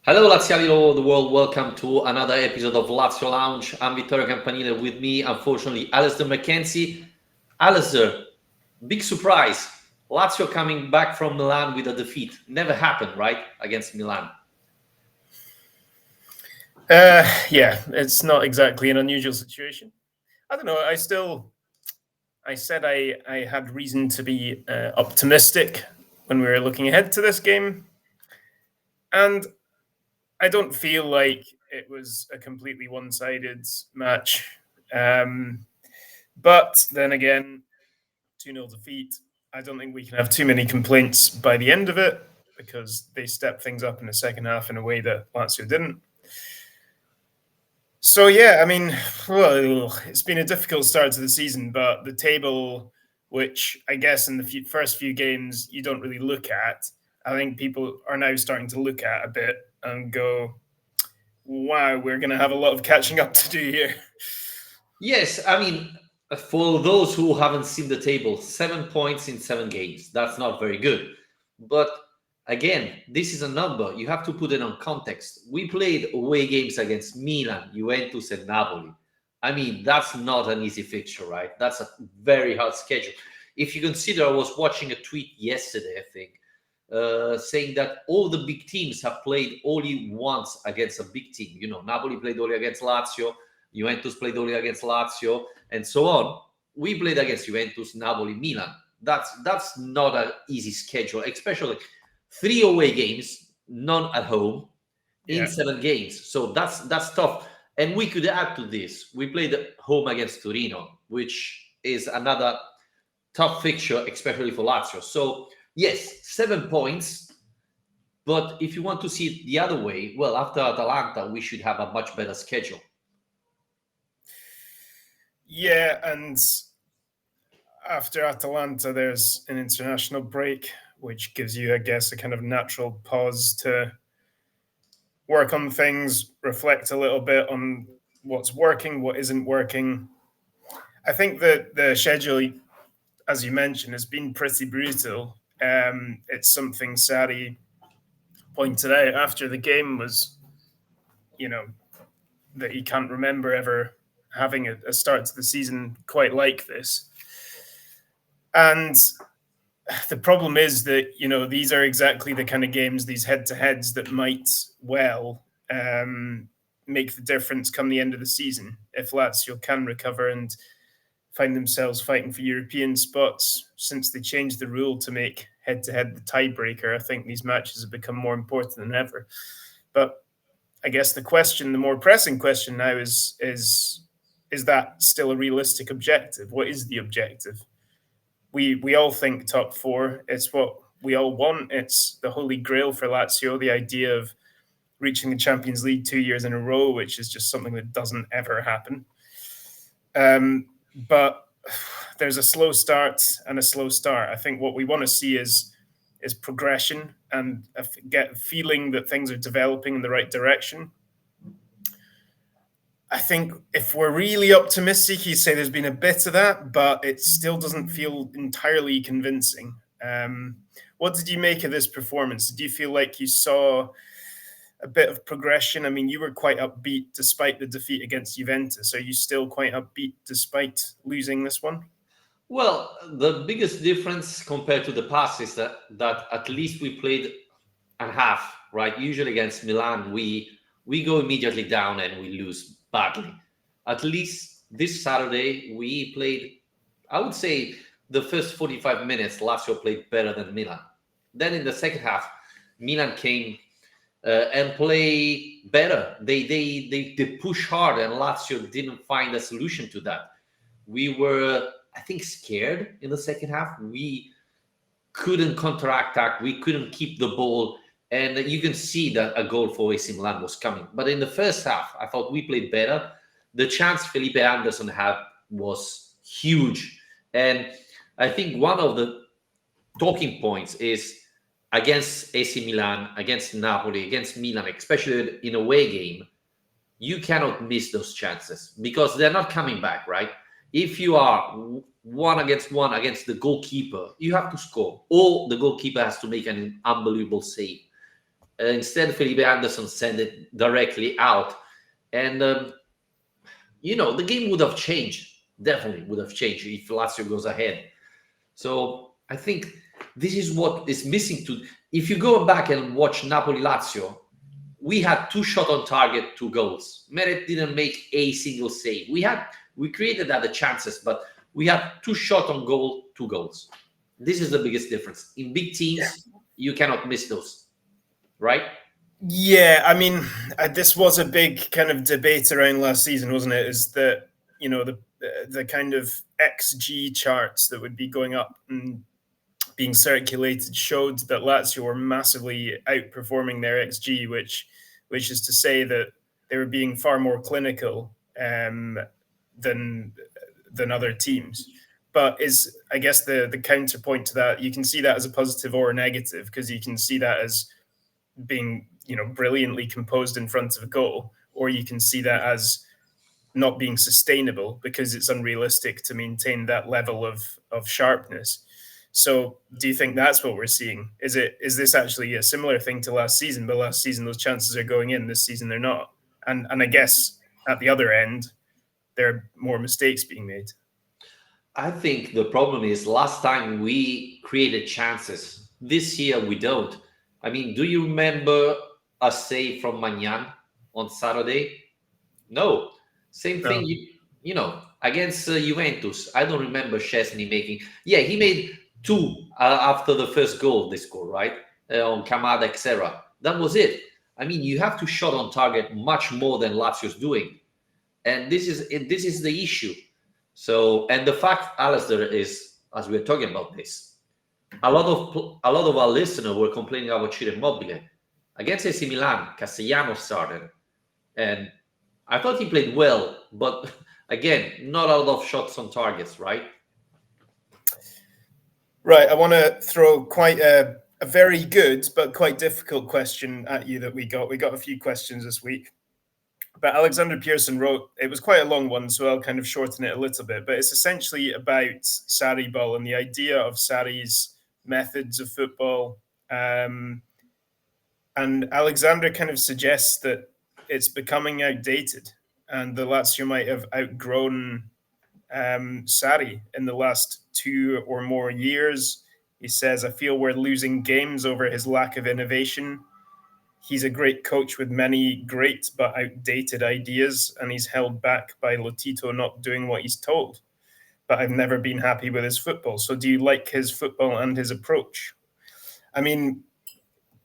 Hello Laziali all over the world, welcome to another episode of Lazio Lounge. I'm Vittorio Campanile, with me, unfortunately, Alistair McKenzie. Alistair, big surprise. Lazio coming back from Milan with a defeat. Never happened, right? Against Milan. Yeah, it's not exactly an unusual situation. I don't know. I said I had reason to be optimistic when we were looking ahead to this game, and I don't feel like it was a completely one-sided match. Um, but then again, 2-0 defeat. I don't think we can have too many complaints by the end of it because they stepped things up in the second half in a way that Lazio didn't. So yeah, I mean, well, it's been a difficult start to the season, but the table, which I guess in the first few games you don't really look at, I think people are now starting to look at a bit and go, "Wow, we're going to have a lot of catching up to do here." Yes, I mean, for those who haven't seen the table, 7 points in 7 games. That's not very good. But again, this is a number. You have to put it on context. We played away games against Milan, Juventus, and Napoli. I mean, that's not an easy fixture, right? That's a very hard schedule. If you consider, I was watching a tweet yesterday, I think, saying that all the big teams have played only once against a big team. You know, Napoli played only against Lazio, Juventus played only against Lazio, and so on. We played against Juventus, Napoli, Milan. That's not an easy schedule, especially 3 away games, none at home, in Yeah. 7 games. So that's tough. And we could add to this. We played home against Torino, which is another tough fixture, especially for Lazio. So yes, 7 points. But if you want to see it the other way, well, after Atalanta, we should have a much better schedule. Yeah, and after Atalanta, there's an international break, which gives you, I guess, a kind of natural pause to work on things, reflect a little bit on what's working, what isn't working. I think that the schedule, as you mentioned, has been pretty brutal. It's something Sarri pointed out after the game was, you know, that he can't remember ever having a start to the season quite like this. And the problem is that, these are exactly the kind of games, these head-to-heads that might well make the difference come the end of the season if Lazio can recover and find themselves fighting for European spots. Since they changed the rule to make head-to-head the tiebreaker, I think these matches have become more important than ever. But I guess the more pressing question now is that still a realistic objective? What is the objective? We all think top four. It's what we all want. It's the holy grail for Lazio, the idea of reaching the Champions League 2 years in a row, which is just something that doesn't ever happen. But there's a slow start and a slow start. I think what we want to see is progression and get a feeling that things are developing in the right direction. I think if we're really optimistic, you say there's been a bit of that, but it still doesn't feel entirely convincing. What did you make of this performance? Did you feel like you saw a bit of progression? I mean, you were quite upbeat despite the defeat against Juventus. Are you still quite upbeat despite losing this one? Well, the biggest difference compared to the past is that at least we played a half, right? Usually against Milan, we go immediately down and we lose badly. At least this Saturday, we played, I would say, the first 45 minutes, Lazio played better than Milan. Then in the second half, Milan came and play better. They push hard, and Lazio didn't find a solution to that. We were, I think, scared in the second half. We couldn't counterattack. We couldn't keep the ball. And you can see that a goal for AC Milan was coming. But in the first half, I thought we played better. The chance Felipe Anderson had was huge. And I think one of the talking points is against AC Milan, against Napoli, against Milan, especially in a away game, you cannot miss those chances because they're not coming back, right? If you are one against the goalkeeper, you have to score, or the goalkeeper has to make an unbelievable save. Instead, Felipe Anderson sent it directly out. And, the game would have changed. Definitely would have changed if Lazio goes ahead. So I think this is what is missing. If you go back and watch Napoli-Lazio, we had 2 shots on target, 2 goals. Meret didn't make a single save. We created other chances, but we had 2 shots on goal, 2 goals. This is the biggest difference. In big teams, you cannot miss those, right? Yeah, I mean, this was a big kind of debate around last season, wasn't it? Is that, the kind of XG charts that would be going up and being circulated showed that Lazio were massively outperforming their XG, which is to say that they were being far more clinical than other teams. But I guess the counterpoint to that, you can see that as a positive or a negative, because you can see that as being brilliantly composed in front of a goal, or you can see that as not being sustainable because it's unrealistic to maintain that level of sharpness. So do you think that's what we're seeing? Is this actually a similar thing to last season, but last season those chances are going in, this season they're not? And I guess at the other end, there are more mistakes being made. I think the problem is last time we created chances. This year we don't. I mean, do you remember a save from Magnan on Saturday? No. Same thing, against Juventus. I don't remember Szczesny making. Yeah, he made 2 after the first goal they scored, right? On Kamada, etc. That was it. I mean, you have to shot on target much more than Lazio's doing. And this is the issue. So, and the fact, Alistair, is, as we're talking about this, a lot of our listeners were complaining about Ciro Immobile. Against AC Milan, Castellanos started. And I thought he played well, but again, not a lot of shots on targets, right? Right. I want to throw quite a very good but quite difficult question at you that we got. We got a few questions this week. But Alexander Pearson wrote, it was quite a long one, so I'll kind of shorten it a little bit. But it's essentially about Sarri ball and the idea of Sarri's methods of football. And Alexander kind of suggests that it's becoming outdated and the Lazio might have outgrown Sarri in the last 2 or more years. He says, I feel we're losing games over his lack of innovation. He's a great coach with many great but outdated ideas, and he's held back by Lotito not doing what he's told. But I've never been happy with his football. So do you like his football and his approach? I mean,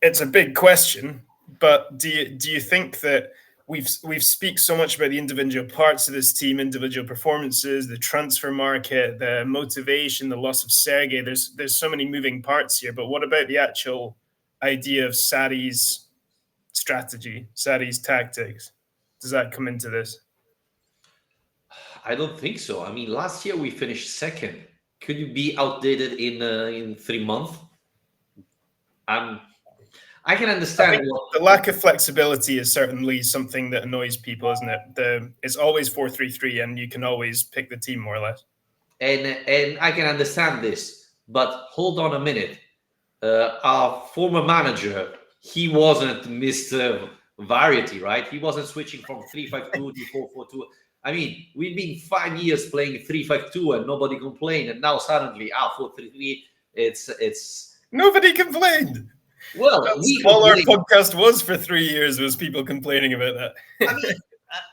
it's a big question, but do you think that we've speak so much about the individual parts of this team, individual performances, the transfer market, the motivation, the loss of Sergei? There's so many moving parts here, but what about the actual idea of Sarri's strategy, Sarri's tactics? Does that come into this? I don't think so. I mean, last year we finished second. Could you be outdated in 3 months? I can understand the lack of flexibility is certainly something that annoys people, isn't it? It's always 4-3-3, and you can always pick the team more or less. And I can understand this, but hold on a minute. Our former manager, he wasn't Mr. Variety, right? He wasn't switching from 3-5-2 to 4-4-2. I mean, we've been 5 years playing 3-5-2 and nobody complained, and now suddenly 4-3-3. It's nobody complained. Well, all our podcast was for 3 years was people complaining about that.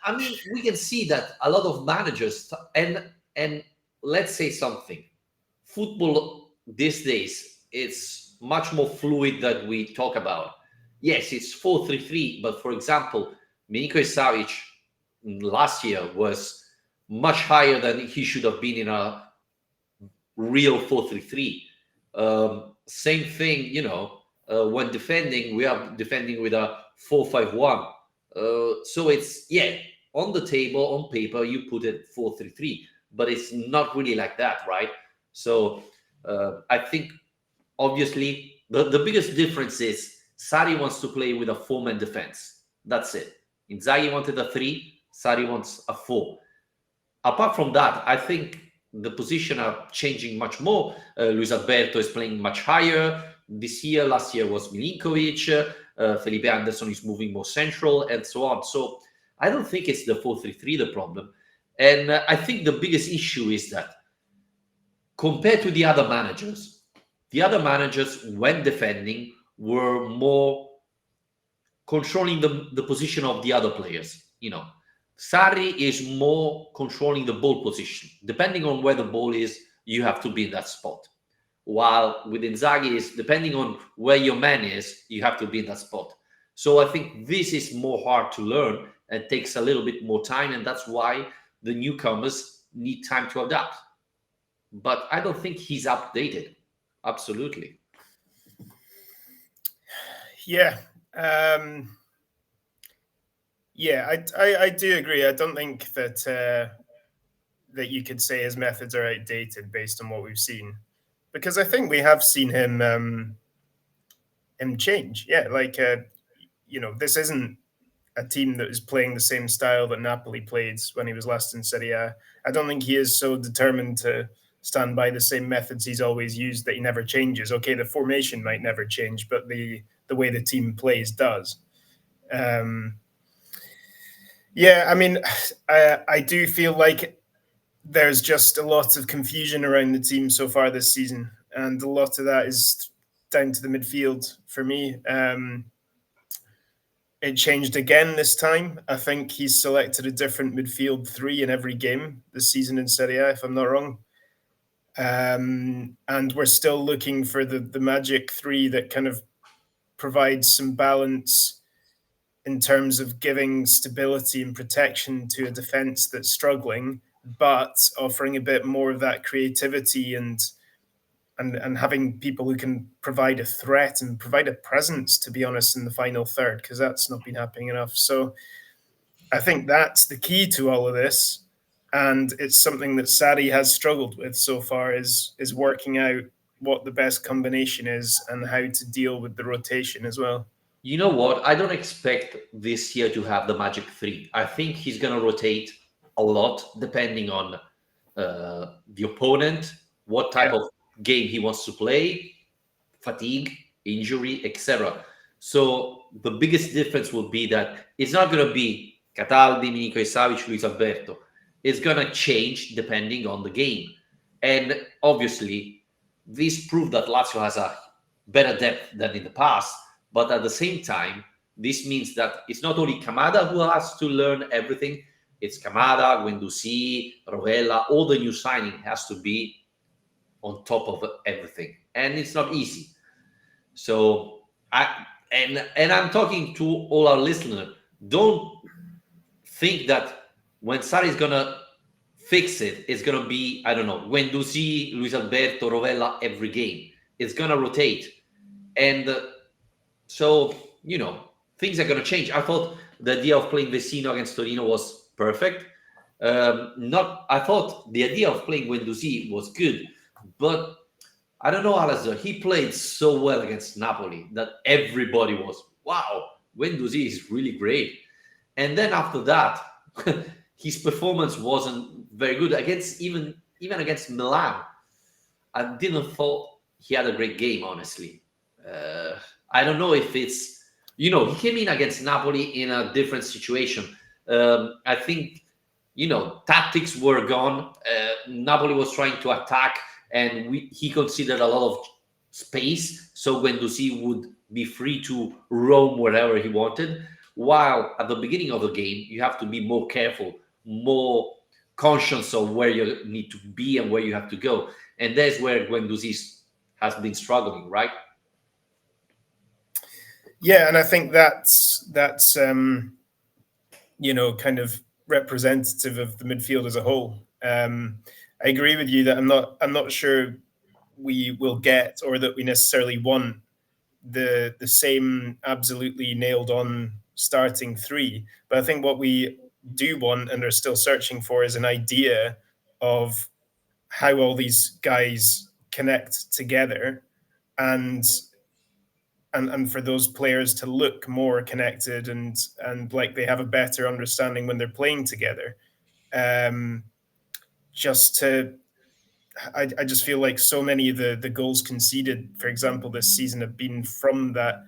I mean, we can see that a lot of managers and let's say something. Football these days, it's much more fluid than we talk about. Yes, it's 4-3-3, but for example, Milinkovic Savic last year was much higher than he should have been in a real 4-3-3. Same thing, when defending, we are defending with a 4-5-1. So it's, on the table, on paper, you put it 4-3-3, but it's not really like that, right? So I think, obviously, the biggest difference is Sarri wants to play with a 4-man defense. That's it. Inzaghi wanted a 3, Sarri wants a 4. Apart from that, I think the position are changing much more. Luis Alberto is playing much higher this year. Last year was Milinkovic. Felipe Anderson is moving more central, and so on. So I don't think it's the 4-3-3 the problem. And I think the biggest issue is that compared to the other managers, when defending, were more controlling the position of the other players. Sarri is more controlling the ball position. Depending on where the ball is, you have to be in that spot. While with Inzaghi is depending on where your man is, you have to be in that spot. So I think this is more hard to learn and takes a little bit more time, and that's why the newcomers need time to adapt. But I don't think he's updated. Absolutely. Yeah. I do agree. I don't think that you could say his methods are outdated based on what we've seen, because I think we have seen him change. Yeah, this isn't a team that is playing the same style that Napoli played when he was last in Serie A. I don't think he is so determined to stand by the same methods he's always used that he never changes. Okay, the formation might never change, but the way the team plays does. I mean, I do feel like there's just a lot of confusion around the team so far this season, and a lot of that is down to the midfield for me. It changed again this time. I think he's selected a different midfield three in every game this season in Serie A, if I'm not wrong. And we're still looking for the magic three that kind of provides some balance in terms of giving stability and protection to a defense that's struggling, but offering a bit more of that creativity and having people who can provide a threat and provide a presence, to be honest, in the final third, because that's not been happening enough. So I think that's the key to all of this. And it's something that Sarri has struggled with so far is working out what the best combination is and how to deal with the rotation as well. You know what? I don't expect this year to have the magic three. I think he's going to rotate a lot depending on the opponent, what type of game he wants to play, fatigue, injury, etc. So the biggest difference will be that it's not going to be Cataldi, Milinkovic Savic, Luis Alberto. It's going to change depending on the game. And obviously, this proved that Lazio has a better depth than in the past. But at the same time, this means that it's not only Kamada who has to learn everything. It's Kamada, Guendouzi, Rovella, all the new signing has to be on top of everything. And it's not easy. So I'm talking to all our listeners. Don't think that when Sarri is gonna fix it, it's gonna be, I don't know, Guendouzi, Luis Alberto, Rovella every game. It's gonna rotate. And so, things are gonna change. I thought the idea of playing Vecino against Torino was perfect. I thought the idea of playing Guendouzi was good, but I don't know, Alastair. He played so well against Napoli that everybody was, wow, Guendouzi is really great. And then after that, his performance wasn't very good even against Milan. I didn't thought he had a great game, honestly. I don't know if it's, he came in against Napoli in a different situation. I think, tactics were gone. Napoli was trying to attack, and he considered a lot of space, so Guendouzi would be free to roam wherever he wanted. While at the beginning of the game, you have to be more careful, more conscious of where you need to be and where you have to go. And that's where Guendouzi has been struggling, right? Yeah, and I think that's kind of representative of the midfield as a whole. I agree with you that I'm not sure we will get, or that we necessarily want, the same absolutely nailed on starting three. But I think what we do want and are still searching for is an idea of how all these guys connect together, and for those players to look more connected and like they have a better understanding when they're playing together. Just to I just feel like so many of the goals conceded, for example, this season have been from that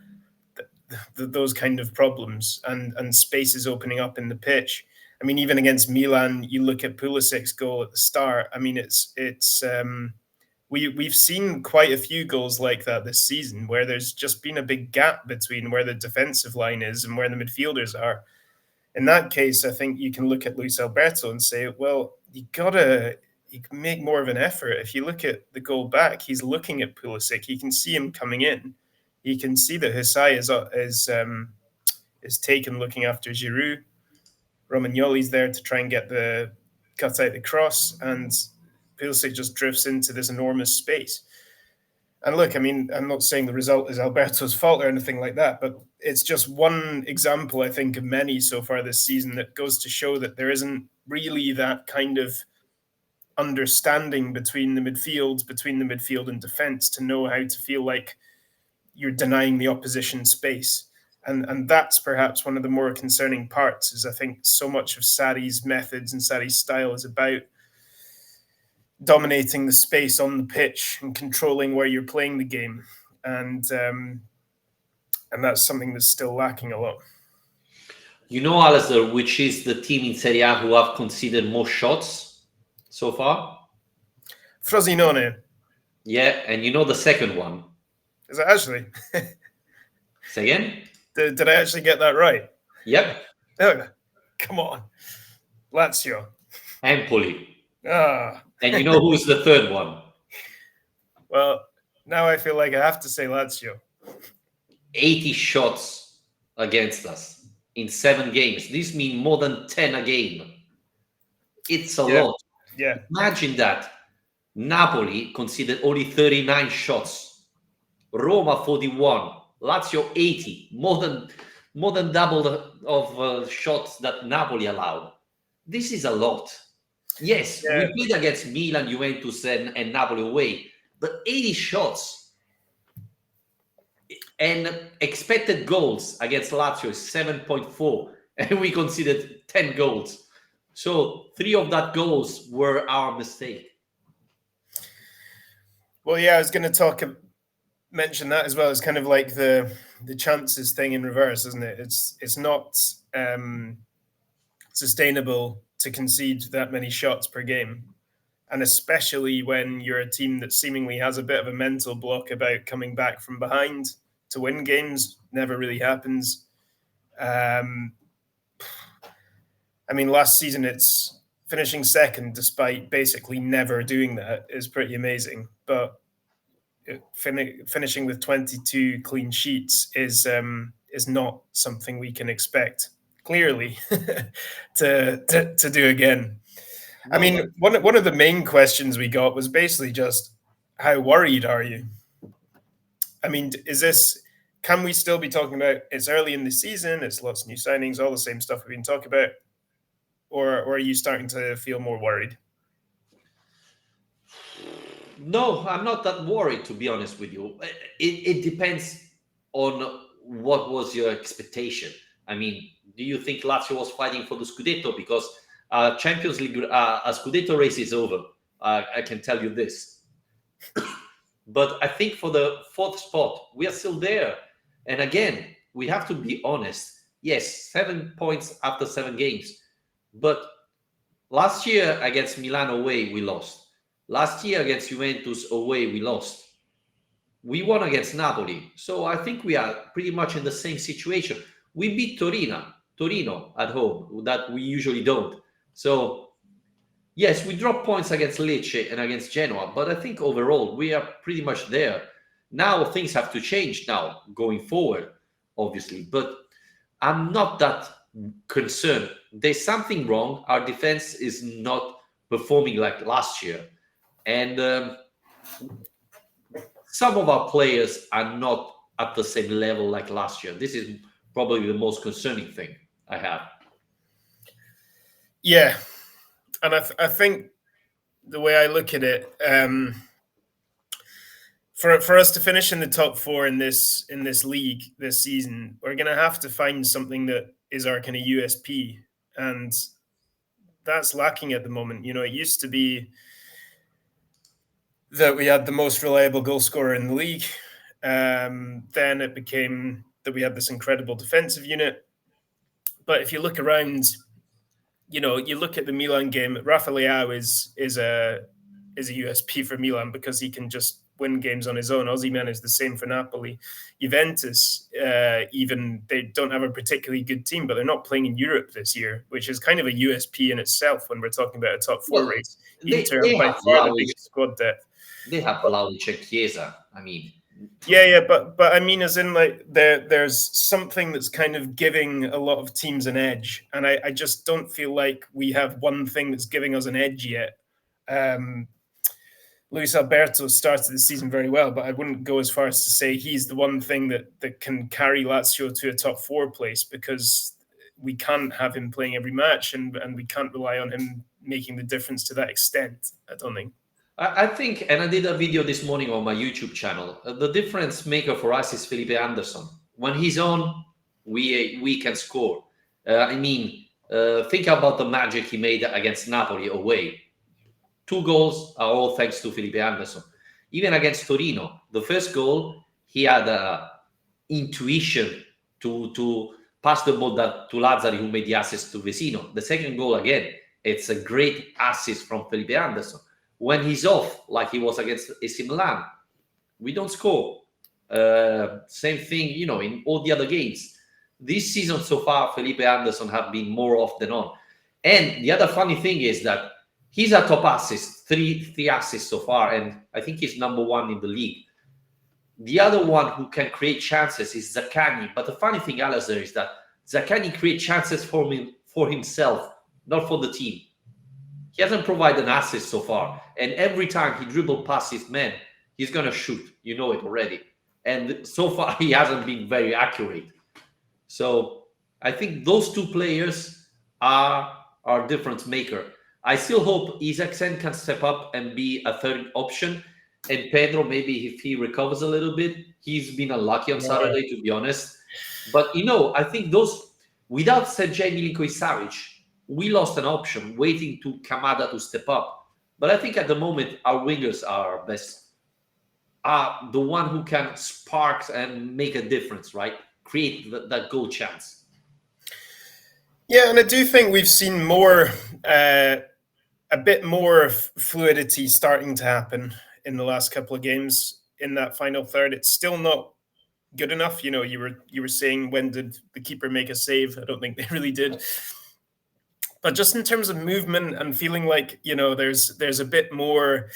those kind of problems and spaces opening up in the pitch. I mean, even against Milan, you look at Pulisic's goal at the start. I mean, we've seen quite a few goals like that this season, where there's just been a big gap between where the defensive line is and where the midfielders are. In that case, I think you can look at Luis Alberto and say, well, you can make more of an effort. If you look at the goal back, he's looking at Pulisic. He can see him coming in. He can see that Hysaj is taken looking after Giroud. Romagnoli's there to try and cut out the cross, and Pulisic just drifts into this enormous space. And look, I mean, I'm not saying the result is Alberto's fault or anything like that, but it's just one example, I think, of many so far this season that goes to show that there isn't really that kind of understanding between the midfield and defense to know how to feel like you're denying the opposition space. And that's perhaps one of the more concerning parts, is I think so much of Sarri's methods and Sarri's style is about dominating the space on the pitch and controlling where you're playing the game. And that's something that's still lacking a lot. You know, Alistair, which is the team in Serie A who have conceded more shots so far? Frosinone. Yeah, and you know the second one? Is it actually? Say again? Did I actually get that right? Yep. Oh, come on. Lazio. Empoli. Ah. And you know who's the third one? Well, now I feel like I have to say Lazio. 80 shots against us in 7 games. This means more than 10 a game. It's a lot. Yeah. Imagine that. Napoli conceded only 39 shots. Roma 41. Lazio 80. More than double of shots that Napoli allowed. This is a lot. Yes, we played against Milan, Juventus, and Napoli away, but 80 shots. And expected goals against Lazio is 7.4, and we conceded 10 goals. So 3 of that goals were our mistake. Well, yeah, I was going to mention that as well. It's kind of like the chances thing in reverse, isn't it? It's not sustainable to concede that many shots per game, and especially when you're a team that seemingly has a bit of a mental block about coming back from behind to win games. Never really happens. I mean, last season it's finishing second despite basically never doing that is pretty amazing, but finishing with 22 clean sheets is not something we can expect clearly to do again. I mean, one of the main questions we got was basically just, how worried are you? I mean, can we still be talking about it's early in the season, it's lots of new signings, all the same stuff we've been talking about, or are you starting to feel more worried? No, I'm not that worried, to be honest with you. It depends on what was your expectation. I mean, do you think Lazio was fighting for the Scudetto? Because Champions League, a Scudetto race is over. I can tell you this. But I think for the 4th spot, we are still there. And again, we have to be honest. Yes, 7 points after 7 games. But last year against Milan away, we lost. Last year against Juventus away, we lost. We won against Napoli. So I think we are pretty much in the same situation. We beat Torino at home, that we usually don't. So, yes, we dropped points against Lecce and against Genoa, but I think overall we are pretty much there. Now things have to change now, going forward, obviously. But I'm not that concerned. There's something wrong. Our defense is not performing like last year. And some of our players are not at the same level like last year. This is probably the most concerning thing I have. Yeah. And I think the way I look at it, for us to finish in the top 4 in this league this season, we're going to have to find something that is our kind of USP. And that's lacking at the moment. You know, it used to be that we had the most reliable goal scorer in the league. Then it became that we had this incredible defensive unit. But if you look around, you look at the Milan game. Rafa Leao is a USP for Milan because he can just win games on his own. Osimhen is the same for Napoli. Juventus, even they don't have a particularly good team, but they're not playing in Europe this year, which is kind of a USP in itself when we're talking about a top four Well, race. they, Inter they have by have far the Vlahovic. biggest squad depth. They have Vlahovic and Chiesa. I mean, Yeah, but I mean, as in like there's something that's kind of giving a lot of teams an edge, and I just don't feel like we have one thing that's giving us an edge yet. Luis Alberto started the season very well, but I wouldn't go as far as to say he's the one thing that can carry Lazio to a top four place, because we can't have him playing every match, and we can't rely on him making the difference to that extent, I don't think. I think, and I did a video this morning on my YouTube channel, the difference maker for us is Felipe Anderson. When he's on, we can score. Think about the magic he made against Napoli away. 2 goals are all thanks to Felipe Anderson. Even against Torino, the first goal, he had intuition to pass the ball to Lazzari, who made the assist to Vecino. The second goal, again, it's a great assist from Felipe Anderson. When he's off, like he was against AC Milan, we don't score. Same thing, in all the other games. This season so far, Felipe Anderson have been more off than on. And the other funny thing is that he's a top assist, three assists so far, and I think he's number 1 in the league. The other one who can create chances is Zaccagni. But the funny thing, Alastair, is that Zaccagni creates chances for himself, not for the team. He hasn't provided an assist so far. And every time he dribbles past his man, he's going to shoot. You know it already. And so far, he hasn't been very accurate. So I think those 2 players are our difference maker. I still hope Isaacsen can step up and be a third option. And Pedro, maybe if he recovers a little bit, he's been unlucky on Saturday, to be honest. But, I think without Sergej Milinkovic-Savic, we lost an option waiting to Kamada to step up. But I think at the moment, our wingers are our best. Are the one who can spark and make a difference, right? Create that goal chance. Yeah, and I do think we've seen more, a bit more fluidity starting to happen in the last couple of games in that final third. It's still not good enough. You were saying, when did the keeper make a save? I don't think they really did. But just in terms of movement and feeling like, there's a bit more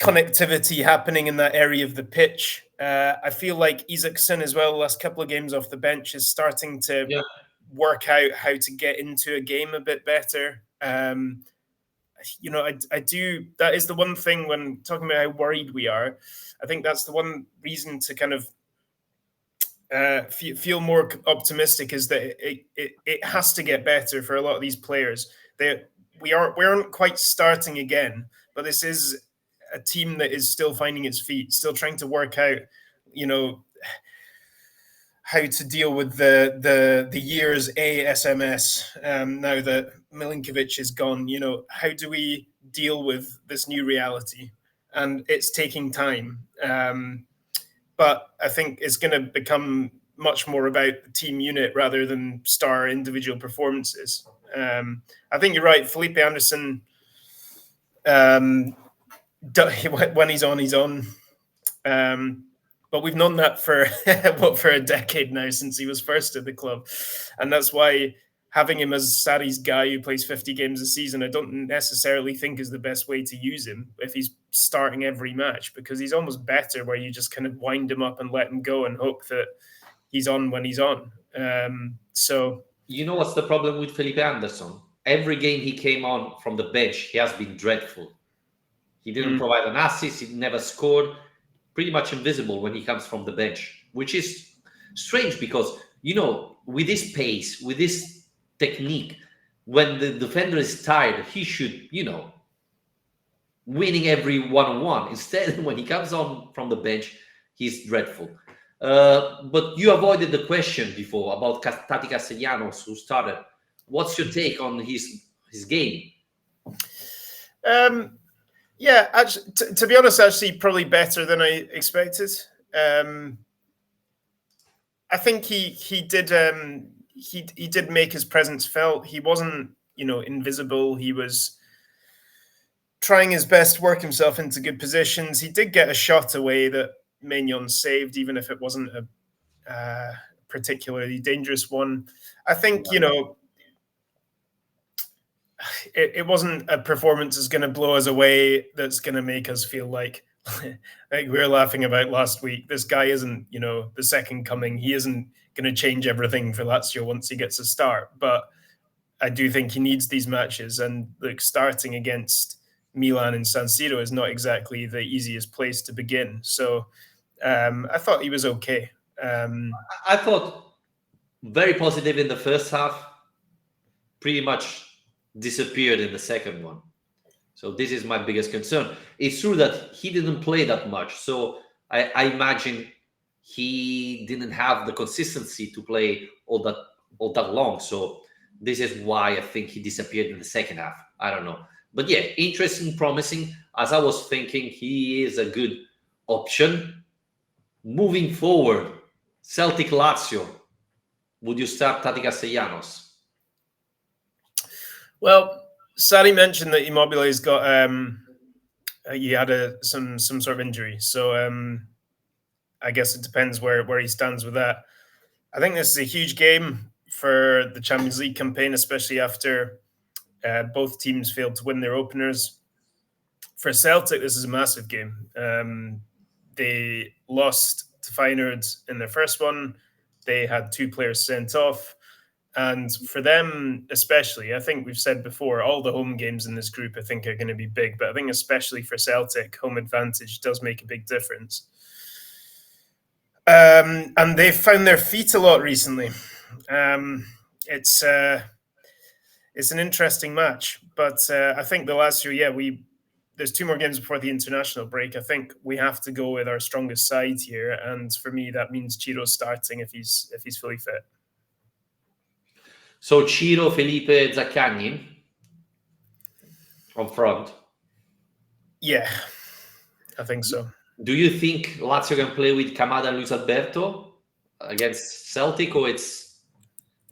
connectivity happening in that area of the pitch. I feel like Isaacsen as well, the last couple of games off the bench, is starting to work out how to get into a game a bit better. I do. That is the one thing when talking about how worried we are. I think that's the one reason to kind of feel more optimistic, is that it has to get better for a lot of these players. We aren't quite starting again, but this is a team that is still finding its feet, still trying to work out, how to deal with the year's ASMS. Now that Milinkovic is gone, how do we deal with this new reality? And it's taking time. But I think it's going to become much more about the team unit rather than star individual performances. I think you're right. Felipe Anderson, when he's on, he's on. But we've known that for for a decade now, since he was first at the club. And that's why having him as Sarri's guy who plays 50 games a season, I don't necessarily think is the best way to use him if he's starting every match, because he's almost better where you just kind of wind him up and let him go and hope that he's on when he's on. So what's the problem with Felipe Anderson? Every game he came on from the bench, he has been dreadful. He didn't provide an assist. He never scored. Pretty much invisible when he comes from the bench, which is strange because, with this pace, with this technique, when the defender is tired, he should, winning every one-on-one. Instead, when he comes on from the bench, he's dreadful. But you avoided the question before about Tati Castellanos, who started. What's your take on his game? Yeah, actually, to be honest, actually, probably better than I expected. I think he did he did make his presence felt. He wasn't, invisible. He was trying his best to work himself into good positions. He did get a shot away that Maignan saved, even if it wasn't a particularly dangerous one. I think, it wasn't a performance that's going to blow us away, that's going to make us feel like we were laughing about last week. This guy isn't, the second coming. He isn't going to change everything for Lazio once he gets a start. But I do think he needs these matches. And look, starting against Milan and San Siro is not exactly the easiest place to begin. So I thought he was okay. I thought very positive in the first half, pretty much disappeared in the second one. So this is my biggest concern. It's true that he didn't play that much. So I imagine he didn't have the consistency to play all that long. So this is why I think he disappeared in the second half. I don't know. But yeah, interesting, promising. As I was thinking, he is a good option. Moving forward, Celtic Lazio. Would you start Tati Castellanos? Well, Sarri mentioned that Immobile's got he had some sort of injury, so I guess it depends where he stands with that. I think this is a huge game for the Champions League campaign, especially after both teams failed to win their openers. For Celtic, this is a massive game. They lost to Feyenoord in their first one. They had 2 players sent off. And for them, especially, I think we've said before, all the home games in this group, I think, are going to be big. But I think especially for Celtic, home advantage does make a big difference. And they've found their feet a lot recently. It's an interesting match. But I think the Lazio, there's 2 more games before the international break. I think we have to go with our strongest side here. And for me, that means Ciro starting if he's fully fit. So Ciro, Felipe, Zaccagni on front. Yeah, I think so. Do you think Lazio can play with Kamada and Luis Alberto against Celtic, or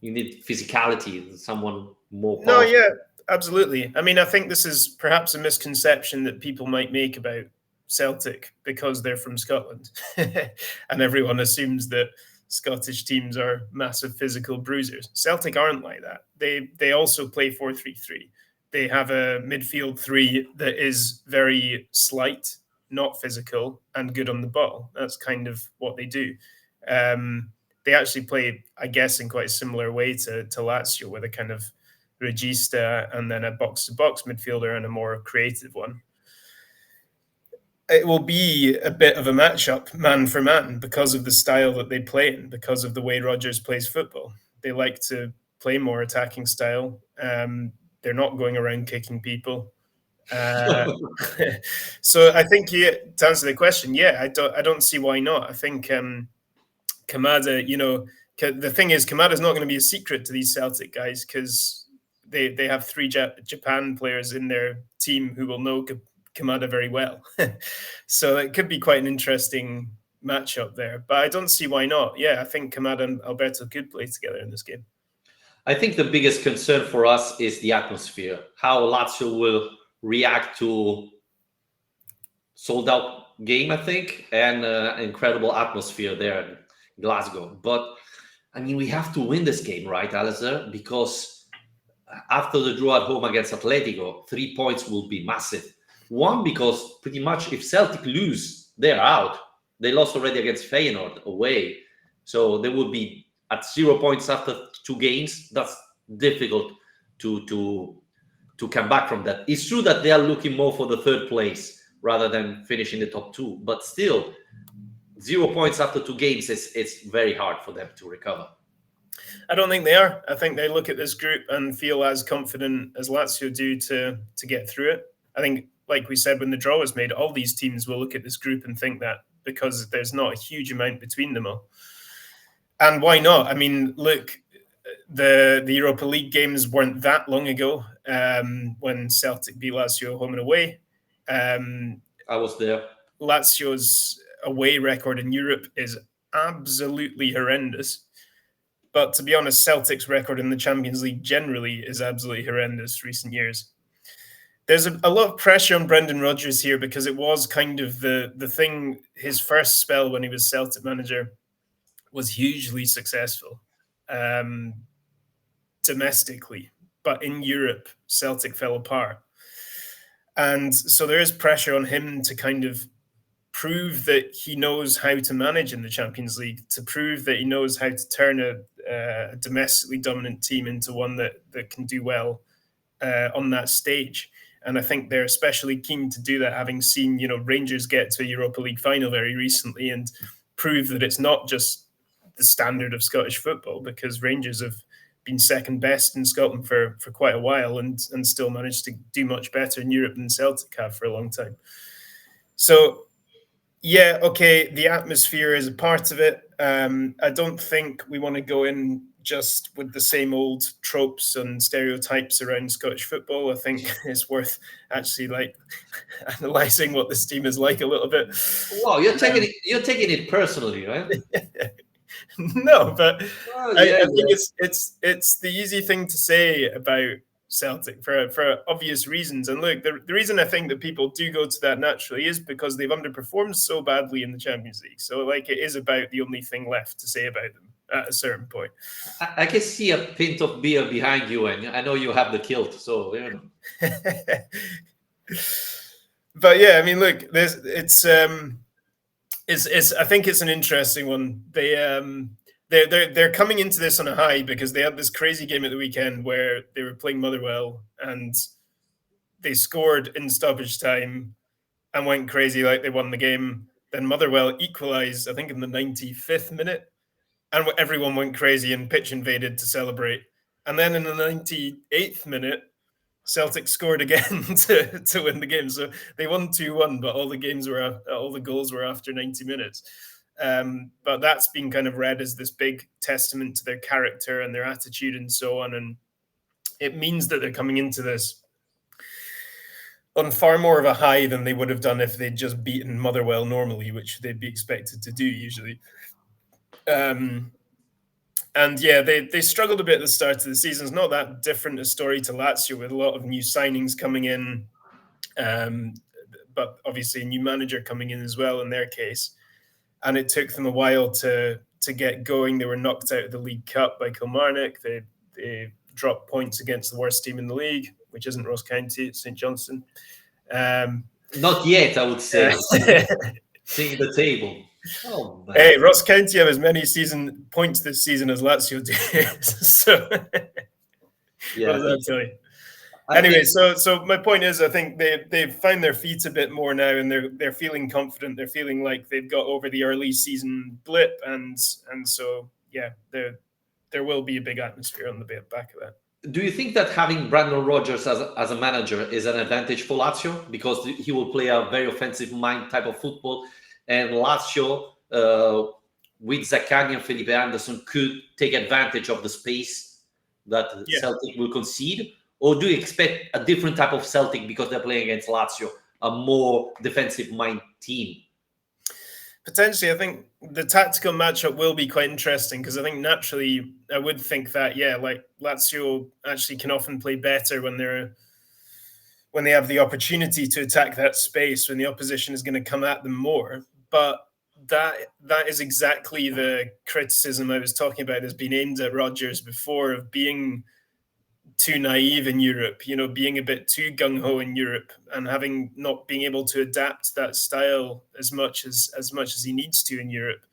you need physicality, someone more powerful? No, yeah, absolutely. I mean, I think this is perhaps a misconception that people might make about Celtic because they're from Scotland. And everyone assumes that Scottish teams are massive physical bruisers. Celtic aren't like that. They also play 4-3-3. They have a midfield 3 that is very slight, not physical, and good on the ball. That's kind of what they do. They actually play, I guess, in quite a similar way to Lazio, with a kind of regista and then a box-to-box midfielder and a more creative one. It will be a bit of a matchup, man for man, because of the style that they play in, because of the way Rodgers plays football. They like to play more attacking style. They're not going around kicking people. So I think, to answer the question, yeah, I don't see why not. I think Kamada, the thing is, Kamada's not going to be a secret to these Celtic guys, because they have 3 Japan players in their team who will know Kamada very well. So it could be quite an interesting matchup there. But I don't see why not. Yeah, I think Kamada and Alberto could play together in this game. I think the biggest concern for us is the atmosphere, how Lazio will react to sold-out game, I think, and incredible atmosphere there in Glasgow. But, I mean, we have to win this game, right, Alistair? Because after the draw at home against Atletico, 3 points will be massive. One, because pretty much if Celtic lose, they're out. They lost already against Feyenoord away. So they will be at 0 points after 2 games. That's difficult to come back from that. It's true that they are looking more for the 3rd place rather than finishing the top 2. But still, 0 points after 2 games, it's very hard for them to recover. I don't think they are. I think they look at this group and feel as confident as Lazio do to get through it. I think, like we said, when the draw was made, all these teams will look at this group and think that, because there's not a huge amount between them all. And why not? I mean, look, the Europa League games weren't that long ago, when Celtic beat Lazio home and away. I was there. Lazio's away record in Europe is absolutely horrendous. But to be honest, Celtic's record in the Champions League generally is absolutely horrendous recent years. There's a lot of pressure on Brendan Rodgers here because it was kind of the thing. His first spell when he was Celtic manager was hugely successful domestically, but in Europe, Celtic fell apart. And so there is pressure on him to kind of prove that he knows how to manage in the Champions League, to prove that he knows how to turn a domestically dominant team into one that can do well on that stage. And I think they're especially keen to do that, having seen, Rangers get to a Europa League final very recently and prove that it's not just the standard of Scottish football, because Rangers have been second best in Scotland for quite a while and still managed to do much better in Europe than Celtic have for a long time. So, yeah, okay, the atmosphere is a part of it. I don't think we want to go in just with the same old tropes and stereotypes around Scottish football. I think it's worth actually analysing what this team is like a little bit. Wow, you're taking it personally, right? No, but I think it's the easy thing to say about Celtic for obvious reasons. And look, the reason I think that people do go to that naturally is because they've underperformed so badly in the Champions League. So it is about the only thing left to say about them at a certain point. I can see a pint of beer behind you, and I know you have the kilt, so But yeah, I mean, look, it's I think it's an interesting one. They're coming into this on a high because they had this crazy game at the weekend where they were playing Motherwell and they scored in stoppage time and went crazy like they won the game. Then Motherwell equalised, I think, in the 95th minute, and everyone went crazy and pitch invaded to celebrate. And then in the 98th minute, Celtic scored again to win the game. So they won 2-1, but all the goals were after 90 minutes. But that's been kind of read as this big testament to their character and their attitude and so on. And it means that they're coming into this on far more of a high than they would have done if they'd just beaten Motherwell normally, which they'd be expected to do usually. And yeah, they struggled a bit at the start of the season. It's not that different a story to Lazio with a lot of new signings coming in, but obviously a new manager coming in as well in their case. And it took them a while to get going. They were knocked out of the League Cup by Kilmarnock. They dropped points against the worst team in the league, which isn't Ross County, it's St Johnstone. Not yet, I would say. Seeing the table. Oh, man. Hey, Ross County have as many points this season as Lazio do. So, yeah, what does that tell you? Anyway, so my point is, I think they've found their feet a bit more now, and they're feeling confident. They're feeling like they've got over the early season blip, and so yeah, there will be a big atmosphere on the back of that. Do you think that having Brendan Rodgers as a manager is an advantage for Lazio because he will play a very offensive mind type of football, and Lazio with Zaccagni and Felipe Anderson could take advantage of the space that Celtic will concede? Or do you expect a different type of Celtic because they're playing against Lazio, a more defensive mind team? Potentially, I think the tactical matchup will be quite interesting because I think naturally I would think that, Lazio actually can often play better when they have the opportunity to attack that space, when the opposition is going to come at them more. But that is exactly the criticism I was talking about has been aimed at Rodgers before, of being too naive in Europe, being a bit too gung-ho in Europe and not being able to adapt that style as much as he needs to in Europe.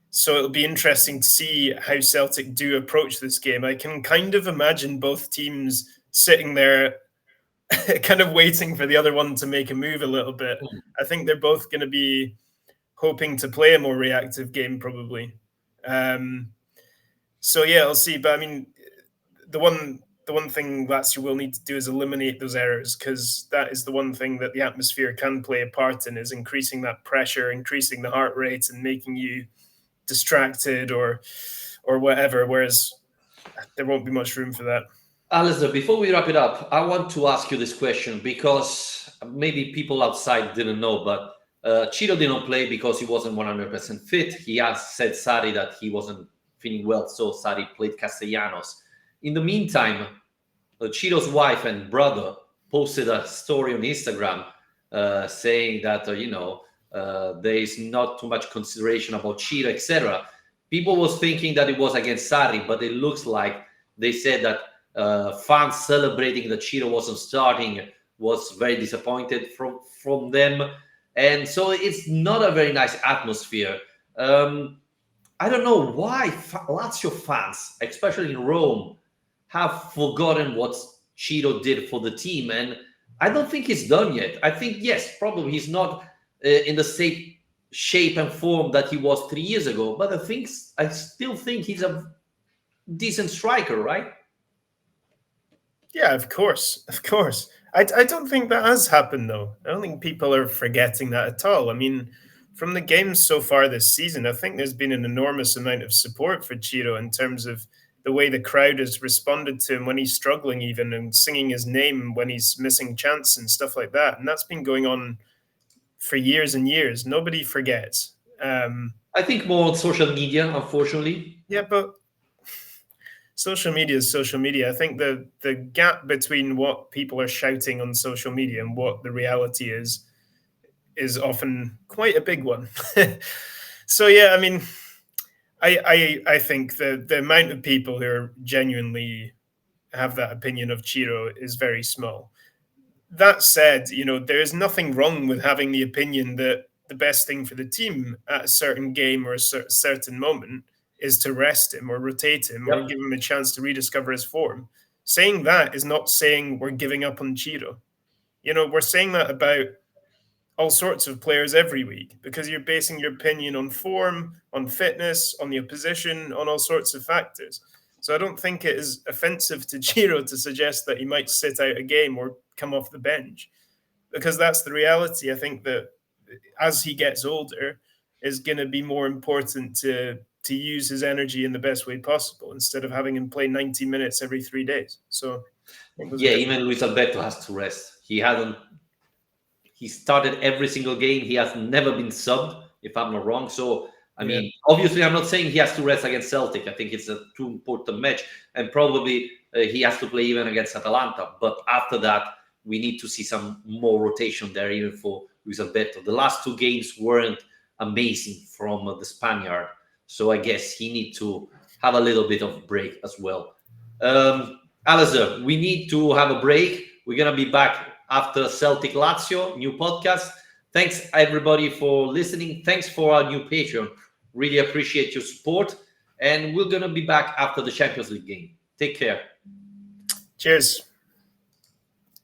So it'll be interesting to see how Celtic do approach this game. I can kind of imagine both teams sitting there kind of waiting for the other one to make a move a little bit. I think they're both going to be hoping to play a more reactive game probably. So yeah, I'll see. But I mean, the one thing Lazio will need to do is eliminate those errors, because that is the one thing that the atmosphere can play a part in, is increasing that pressure, increasing the heart rate and making you distracted or whatever, whereas there won't be much room for that. Alistair, before we wrap it up, I want to ask you this question because maybe people outside didn't know, but Ciro didn't play because he wasn't 100% fit. He has said Sarri that he wasn't feeling well, so Sarri played Castellanos. In the meantime, Chiro's wife and brother posted a story on Instagram saying that there is not too much consideration about Chiro, etc. People was thinking that it was against Sarri, but it looks like they said that fans celebrating that Chiro wasn't starting was very disappointed from them, and so it's not a very nice atmosphere. I don't know why Lazio fans, especially in Rome, have forgotten what Chiro did for the team, and I don't think he's done yet. I think yes, probably he's not in the same shape and form that he was 3 years ago, but I still think he's a decent striker, right? Yeah, of course, of course. I don't think that has happened though. I don't think people are forgetting that at all. I mean, from the games so far this season, I think there's been an enormous amount of support for Chiro in terms of the way the crowd has responded to him when he's struggling, even and singing his name when he's missing chance and stuff like that. And that's been going on for years and years. Nobody forgets. I think more on social media, unfortunately. Yeah, but social media is social media. I think the gap between what people are shouting on social media and what the reality is often quite a big one. So yeah, I mean, I think the amount of people who are genuinely have that opinion of Chiro is very small. That said, there is nothing wrong with having the opinion that the best thing for the team at a certain game or a certain moment is to rest him or rotate him or Yep. give him a chance to rediscover his form. Saying that is not saying we're giving up on Chiro. We're saying that about all sorts of players every week because you're basing your opinion on form, on fitness, on the opposition, on all sorts of factors. So I don't think it is offensive to Chiro to suggest that he might sit out a game or come off the bench because that's the reality. I think that as he gets older, is going to be more important to use his energy in the best way possible instead of having him play 90 minutes every 3 days. So I think those are Yeah, different. even Luis Alberto has to rest. He started every single game. He has never been subbed, if I'm not wrong. So, I Yeah. mean, obviously, I'm not saying he has to rest against Celtic. I think it's a too important match. And probably he has to play even against Atalanta. But after that, we need to see some more rotation there, even for Luis Alberto. The last two games weren't amazing from the Spaniard. So I guess he needs to have a little bit of break as well. Alistair, we need to have a break. We're going to be back after Celtic Lazio, new podcast. Thanks everybody for listening. Thanks for our new Patreon. Really appreciate your support. And we're going to be back after the Champions League game. Take care. Cheers.